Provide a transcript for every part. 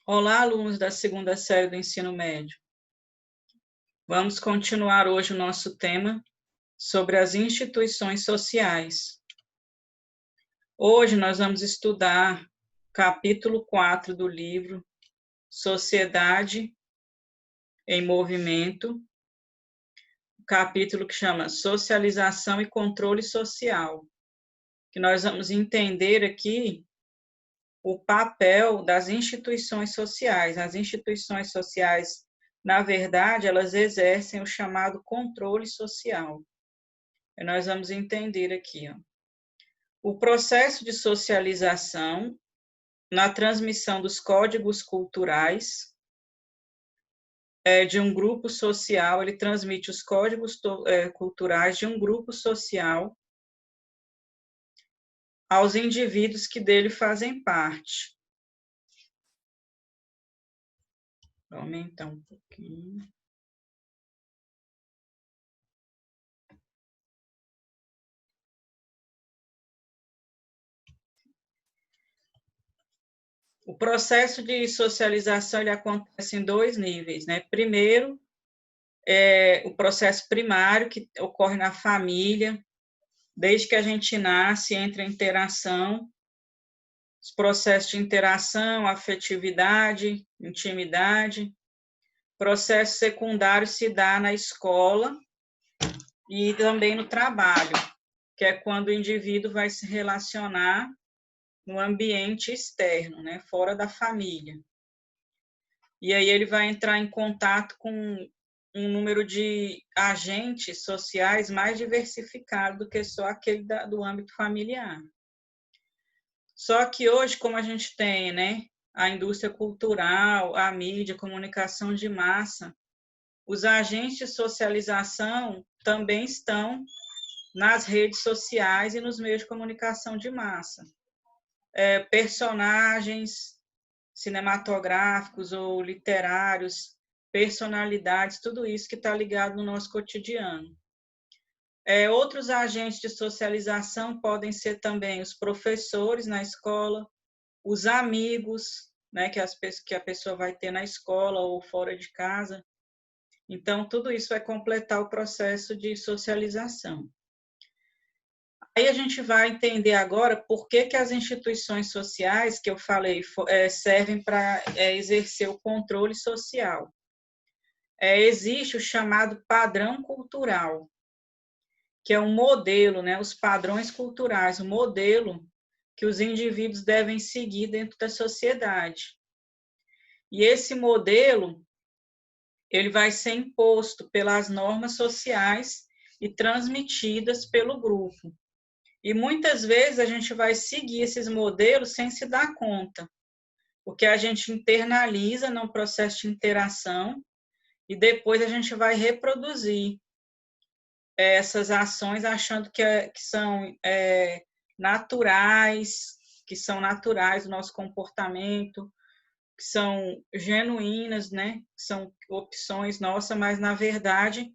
Olá, alunos da segunda série do ensino médio. Vamos continuar hoje o nosso tema sobre as instituições sociais. Hoje nós vamos estudar capítulo 4 do livro Sociedade em Movimento, capítulo que chama Socialização e Controle Social, que nós vamos entender aqui o papel das instituições sociais. As instituições sociais, na verdade, elas exercem o chamado controle social. E nós vamos entender aqui, ó, o processo de socialização na transmissão dos códigos culturais de um grupo social, ele transmite os códigos culturais de um grupo social aos indivíduos que dele fazem parte. Vou aumentar um pouquinho. O processo de socialização ele acontece em dois níveis, né? Primeiro, o processo primário, que ocorre na família, desde que a gente nasce, entra em interação, os processos de interação, afetividade, intimidade. Processo secundário se dá na escola e também no trabalho, que é quando o indivíduo vai se relacionar no ambiente externo, né, fora da família. E aí ele vai entrar em contato com um número de agentes sociais mais diversificado do que só aquele do âmbito familiar. Só que hoje, como a gente tem, né, a indústria cultural, a mídia, a comunicação de massa, os agentes de socialização também estão nas redes sociais e nos meios de comunicação de massa. Personagens cinematográficos ou literários, personalidades, tudo isso que está ligado no nosso cotidiano. Outros agentes de socialização podem ser também os professores na escola, os amigos, né, que a pessoa vai ter na escola ou fora de casa. Então, tudo isso vai completar o processo de socialização. Aí a gente vai entender agora por que as instituições sociais, que eu falei, servem para exercer o controle social. Existe o chamado padrão cultural, que é um modelo, né, os padrões culturais, o modelo que os indivíduos devem seguir dentro da sociedade. E esse modelo, ele vai ser imposto pelas normas sociais e transmitidas pelo grupo. E muitas vezes a gente vai seguir esses modelos sem se dar conta, porque a gente internaliza no processo de interação e depois a gente vai reproduzir essas ações achando que são naturais, do nosso comportamento, que são genuínas, né? Que são opções nossas, mas na verdade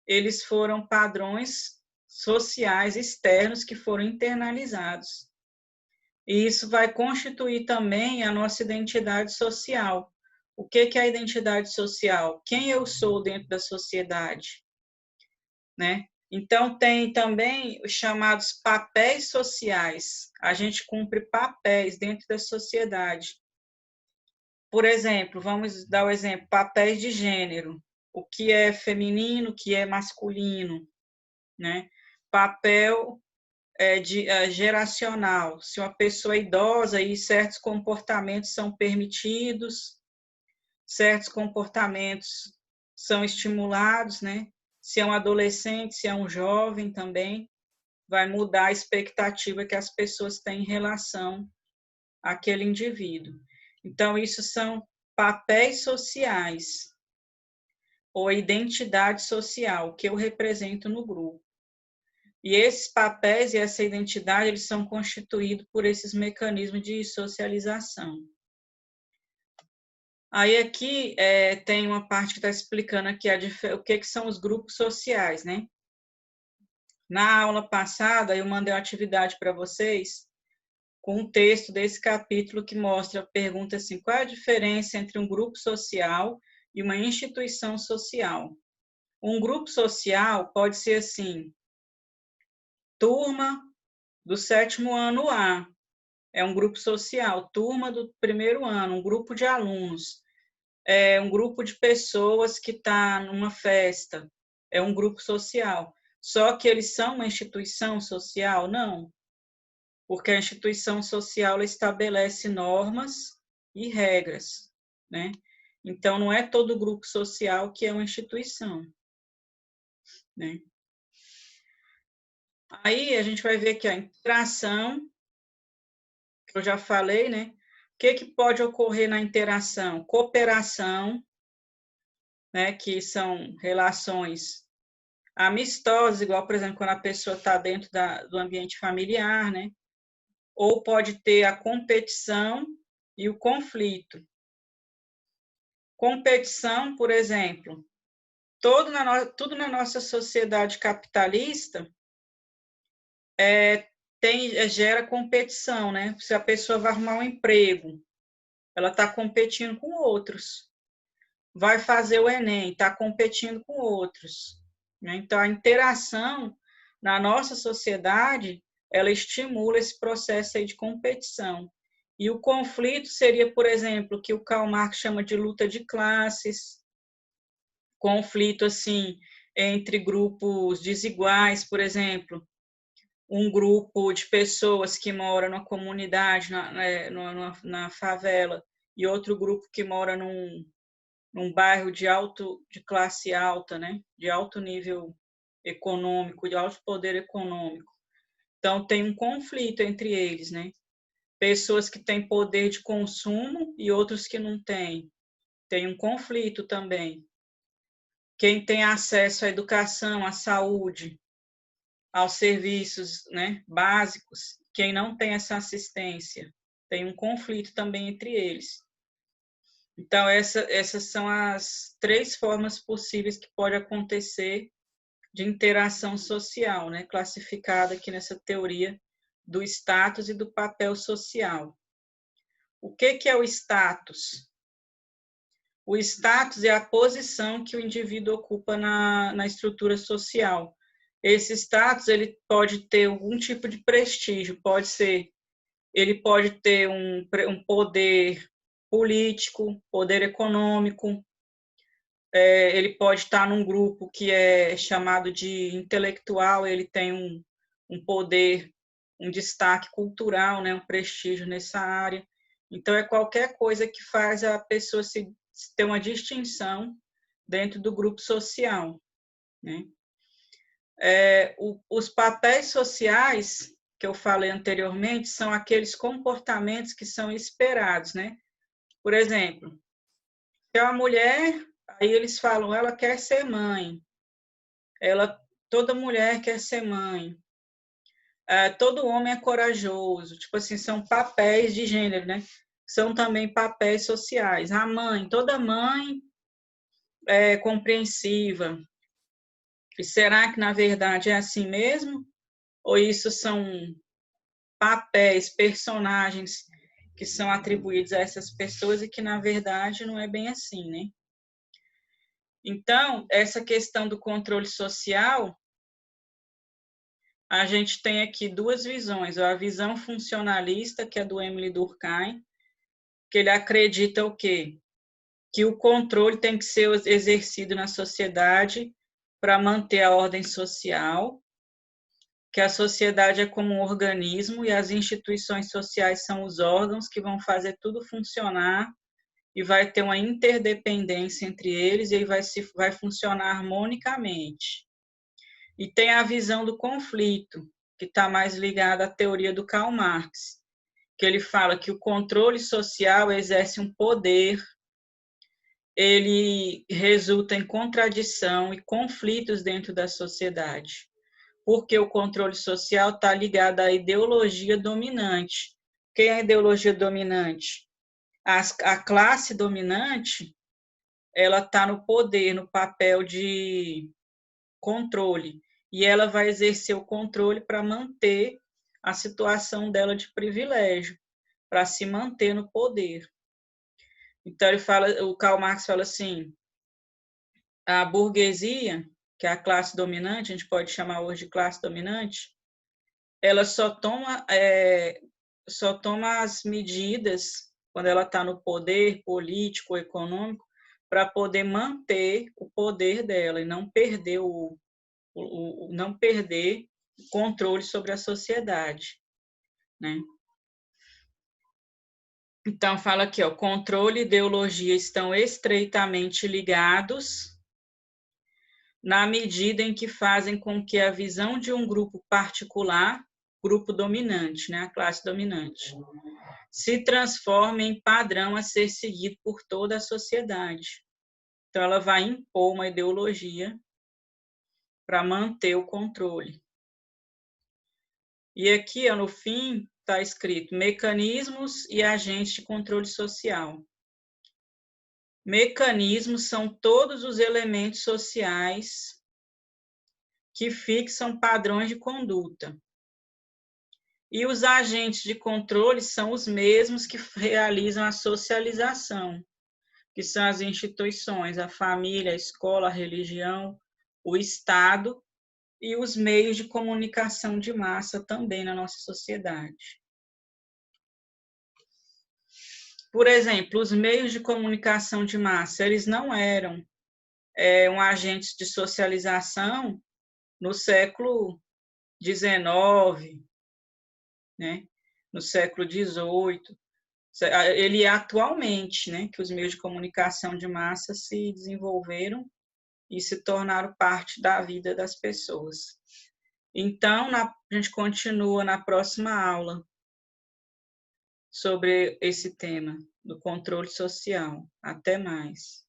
eles foram padrões sociais externos que foram internalizados. E isso vai constituir também a nossa identidade social. O que é a identidade social? Quem eu sou dentro da sociedade, né? Então, tem também os chamados papéis sociais. A gente cumpre papéis dentro da sociedade. Por exemplo, vamos dar o exemplo, papéis de gênero. O que é feminino, o que é masculino, né? Papel geracional. Se uma pessoa é idosa e certos comportamentos são permitidos, certos comportamentos são estimulados, né? Se é um adolescente, se é um jovem também, vai mudar a expectativa que as pessoas têm em relação àquele indivíduo. Então, isso são papéis sociais ou identidade social que eu represento no grupo. E esses papéis e essa identidade, eles são constituídos por esses mecanismos de socialização. Aí aqui tem uma parte que está explicando aqui o que são os grupos sociais, né? Na aula passada, eu mandei uma atividade para vocês com um texto desse capítulo que mostra, pergunta assim, qual é a diferença entre um grupo social e uma instituição social? Um grupo social pode ser assim, turma do 7º ano A, é um grupo social, turma do 1º ano, um grupo de alunos, é um grupo de pessoas que está numa festa, é um grupo social. Só que eles são uma instituição social? Não, porque a instituição social ela estabelece normas e regras, né? Então, não é todo grupo social que é uma instituição, né? Aí a gente vai ver que a interação, que eu já falei, né? O que pode ocorrer na interação? Cooperação, né? Que são relações amistosas, igual, por exemplo, quando a pessoa está dentro do ambiente familiar, né? Ou pode ter a competição e o conflito. Competição, por exemplo, tudo na nossa sociedade capitalista gera competição, né? Se a pessoa vai arrumar um emprego, ela está competindo com outros. Vai fazer o Enem, está competindo com outros, né? Então, a interação na nossa sociedade, ela estimula esse processo aí de competição. E o conflito seria, por exemplo, o que o Karl Marx chama de luta de classes, conflito assim entre grupos desiguais, por exemplo, um grupo de pessoas que mora numa comunidade, na favela, e outro grupo que mora num bairro de classe alta, né? De alto nível econômico, de alto poder econômico. Então, tem um conflito entre eles, né? Pessoas que têm poder de consumo e outros que não têm. Tem um conflito também. Quem tem acesso à educação, à saúde, aos serviços, né, básicos, quem não tem essa assistência, tem um conflito também entre eles. Então, essas são as 3 formas possíveis que pode acontecer de interação social, né, classificada aqui nessa teoria do status e do papel social. O que é o status? O status é a posição que o indivíduo ocupa na estrutura social. Esse status ele pode ter algum tipo de prestígio, ele pode ter um poder político, poder econômico, ele pode estar num grupo que é chamado de intelectual, ele tem um poder, um destaque cultural, né, um prestígio nessa área. Então, é qualquer coisa que faz a pessoa ter uma distinção dentro do grupo social, né? Os papéis sociais que eu falei anteriormente são aqueles comportamentos que são esperados, né? Por exemplo, se é uma mulher, aí eles falam, ela quer ser mãe. Toda mulher quer ser mãe. Todo homem é corajoso. Tipo assim, são papéis de gênero, né? São também papéis sociais. A mãe, toda mãe é compreensiva. E será que, na verdade, é assim mesmo? Ou isso são papéis, personagens que são atribuídos a essas pessoas e que, na verdade, não é bem assim, né? Então, essa questão do controle social, a gente tem aqui 2 visões. A visão funcionalista, que é do Emile Durkheim, que ele acredita o quê? Que o controle tem que ser exercido na sociedade para manter a ordem social, que a sociedade é como um organismo e as instituições sociais são os órgãos que vão fazer tudo funcionar e vai ter uma interdependência entre eles e aí vai funcionar harmonicamente. E tem a visão do conflito, que está mais ligada à teoria do Karl Marx, que ele fala que o controle social exerce um poder, ele resulta em contradição e conflitos dentro da sociedade, porque o controle social está ligado à ideologia dominante. Quem é a ideologia dominante? A classe dominante, ela está no poder, no papel de controle, e ela vai exercer o controle para manter a situação dela de privilégio para se manter no poder. Então o Karl Marx fala assim, a burguesia, que é a classe dominante, a gente pode chamar hoje de classe dominante, ela só toma as medidas quando ela está no poder político, econômico, para poder manter o poder dela e não perder o controle sobre a sociedade, né? Então, fala aqui, ó, controle e ideologia estão estreitamente ligados na medida em que fazem com que a visão de um grupo particular, grupo dominante, né, a classe dominante, se transforme em padrão a ser seguido por toda a sociedade. Então, ela vai impor uma ideologia para manter o controle. E aqui, no fim, está escrito mecanismos e agentes de controle social. Mecanismos são todos os elementos sociais que fixam padrões de conduta. E os agentes de controle são os mesmos que realizam a socialização, que são as instituições, a família, a escola, a religião, o Estado e os meios de comunicação de massa também na nossa sociedade. Por exemplo, os meios de comunicação de massa, eles não eram um agente de socialização no século XIX, né? No século XVIII. Ele é atualmente, né, que os meios de comunicação de massa se desenvolveram e se tornaram parte da vida das pessoas. Então, a gente continua na próxima aula sobre esse tema do controle social. Até mais.